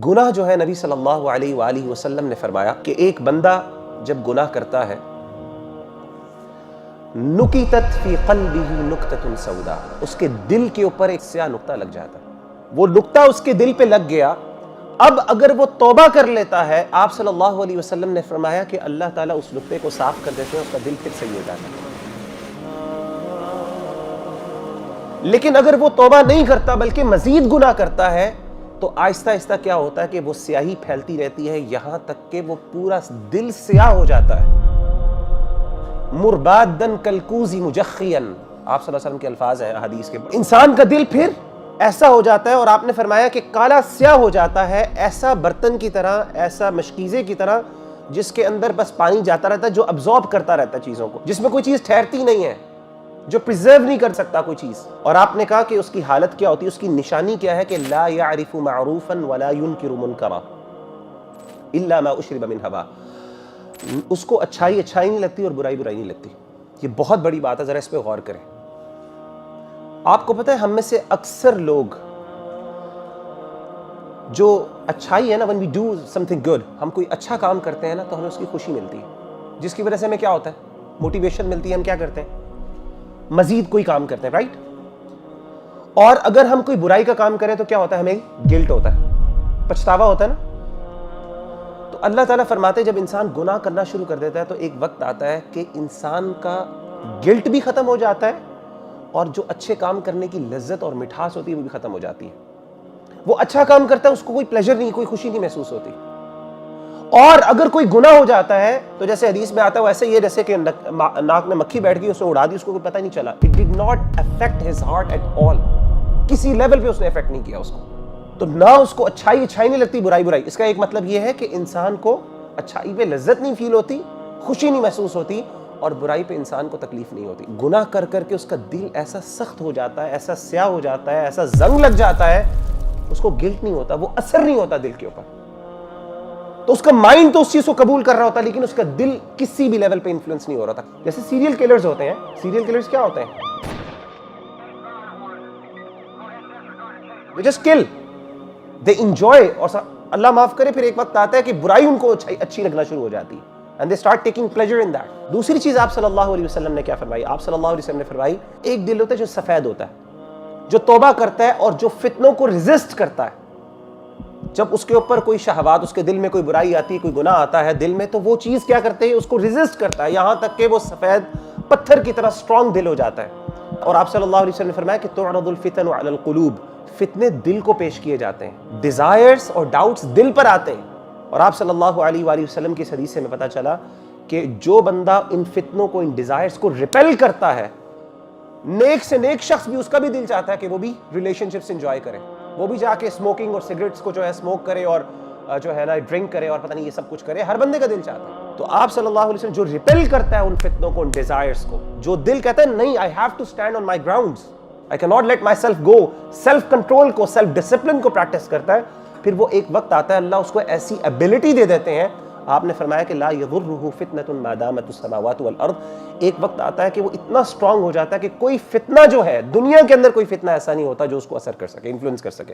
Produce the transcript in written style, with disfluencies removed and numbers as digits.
گناہ جو ہے نبی صلی اللہ علیہ وآلہ وسلم نے فرمایا کہ ایک بندہ جب گناہ کرتا ہے نکتت فی قلبہ نکتۃ سوداء، اس کے دل کے اوپر ایک سیاہ نقطہ لگ جاتا ہے. وہ نقطہ اس کے دل پہ لگ گیا. اب اگر وہ توبہ کر لیتا ہے، آپ صلی اللہ علیہ وسلم نے فرمایا کہ اللہ تعالیٰ اس نقطے کو صاف کر دیتے ہیں، اس کا دل پھر صحیح ہو جاتا ہے. لیکن اگر وہ توبہ نہیں کرتا بلکہ مزید گناہ کرتا ہے تو آہستہ آہستہ کیا ہوتا ہے کہ وہ سیاہی پھیلتی رہتی ہے یہاں تک کہ وہ پورا دل سیاہ ہو جاتا ہے. مربادن کلکوزی مجخیا، آپ صلی اللہ علیہ وسلم کے الفاظ ہیں حدیث کے. انسان کا دل پھر ایسا ہو جاتا ہے، اور آپ نے فرمایا کہ کالا سیاہ ہو جاتا ہے، ایسا برتن کی طرح، ایسا مشکیزے کی طرح جس کے اندر بس پانی جاتا رہتا ہے، جو ابزارب کرتا رہتا ہے چیزوں کو، جس میں کوئی چیز ٹھہرتی نہیں ہے، جو پریزرو نہیں کر سکتا کوئی چیز. اور آپ نے کہا کہ اس کی حالت کیا ہوتی ہے، اس کی نشانی کیا ہے کہ لا يعرف معروفا ولا ينکر منکرا الا ما اشرب من ہوا. اس کو اچھائی اچھائی نہیں لگتی اور برائی برائی نہیں لگتی. یہ بہت بڑی بات ہے، ذرا اس پہ غور کریں. آپ کو پتہ ہے ہم میں سے اکثر لوگ جو اچھائی ہے نا، when we do something good، ہم کوئی اچھا کام کرتے ہیں نا تو ہمیں اس کی خوشی ملتی ہے، جس کی وجہ سے ہمیں کیا ہوتا ہے، موٹیویشن ملتی ہے. ہم کیا کرتے ہیں، مزید کوئی کام کرتے ہیں، رائٹ. اور اگر ہم کوئی برائی کا کام کریں تو کیا ہوتا ہے، ہمیں گلٹ ہوتا ہے، پچھتاوا ہوتا ہے نا. تو اللہ تعالیٰ فرماتے ہیں جب انسان گناہ کرنا شروع کر دیتا ہے تو ایک وقت آتا ہے کہ انسان کا گلٹ بھی ختم ہو جاتا ہے اور جو اچھے کام کرنے کی لذت اور مٹھاس ہوتی ہے وہ بھی ختم ہو جاتی ہے. وہ اچھا کام کرتا ہے، اس کو کوئی پلیجر نہیں، کوئی خوشی نہیں محسوس ہوتی. اور اگر کوئی گناہ ہو جاتا ہے تو جیسے حدیث میں آتا ہے ویسے یہ جیسے کہ ناک میں مکھی بیٹھ گئی، اس نے اڑا دی، اس کو کوئی پتہ نہیں چلا. It did not affect his heart at all. کسی لیول پہ اس نے افیکٹ نہیں کیا اس کو. تو نہ اس کو اچھائی اچھائی نہیں لگتی، برائی برائی. اس کا ایک مطلب یہ ہے کہ انسان کو اچھائی پہ لذت نہیں فیل ہوتی، خوشی نہیں محسوس ہوتی، اور برائی پہ انسان کو تکلیف نہیں ہوتی. گناہ کر کر کے اس کا دل ایسا سخت ہو جاتا ہے، ایسا سیاہ ہو جاتا ہے، ایسا زنگ لگ جاتا ہے، اس کو گلٹ نہیں ہوتا، وہ اثر نہیں ہوتا دل کے اوپر. تو اس کا مائنڈ تو اس چیز کو قبول کر رہا ہوتا ہے لیکن اس کا دل کسی بھی لیول پہ انفلوئنس نہیں ہو رہا تھا. جیسے سیریل کلرز ہوتے ہیں. سیریل کلرز کیا ہوتے ہیں، they just kill, they enjoy. اور اللہ معاف کرے پھر ایک وقت آتا ہے کہ برائی ان کو اچھی لگنا شروع ہو جاتی ہے and they start taking pleasure in that. دوسری چیز آپ صلی اللہ علیہ وسلم نے کیا فرمائی، آپ صلی اللہ علیہ وسلم نے فرمائی ایک دل ہوتا ہے جو سفید ہوتا ہے، جو توبہ کرتا ہے اور جو فتنوں کو ریزسٹ کرتا ہے. جب اس کے اوپر کوئی شہوات، اس کے دل میں کوئی برائی آتی ہے، کوئی گناہ آتا ہے دل میں، تو وہ چیز کیا کرتے ہیں، اس کو ریزسٹ کرتا ہے یہاں تک کہ وہ سفید پتھر کی طرح اسٹرانگ دل ہو جاتا ہے. اور آپ صلی اللہ علیہ وسلم نے فرمایا کہ تعرض الفتن علی القلوب، فتنے دل کو پیش کیے جاتے ہیں، ڈیزائرز اور ڈاؤٹس دل پر آتے ہیں. اور آپ صلی اللہ علیہ وآلہ وسلم کی اس حدیث سے میں پتہ چلا کہ جو بندہ ان فتنوں کو، ان ڈیزائرز کو ریپیل کرتا ہے، نیک سے نیک شخص بھی، اس کا بھی دل چاہتا ہے کہ وہ بھی ریلیشن شپس انجوائے کرے، وہ بھی جا کے اسموکنگ اور سگریٹس کو جو ہے اسموک کرے اور جو ہے نا ڈرنک کرے اور پتہ نہیں یہ سب کچھ کرے. ہر بندے کا دل چاہتا ہے. تو آپ صلی اللہ علیہ وسلم جو ریپیل کرتا ہے ان فتنوں کو، ان ڈیزائرز کو، جو دل کہتا ہے نہیں، I have to stand on my grounds, I cannot let myself go، self control کو، سیلف ڈسپلن کو پریکٹس کرتا ہے، پھر وہ ایک وقت آتا ہے اللہ اس کو ایسی ایبلٹی دے دیتے ہیں. آپ نے فرمایا کہ لا يضرہ فتنة ما دامت السماوات والارض. ایک وقت آتا ہے کہ وہ اتنا اسٹرانگ ہو جاتا ہے کہ کوئی فتنہ جو ہے دنیا کے اندر، کوئی فتنہ ایسا نہیں ہوتا جو اس کو اثر کر سکے، انفلوئنس کر سکے.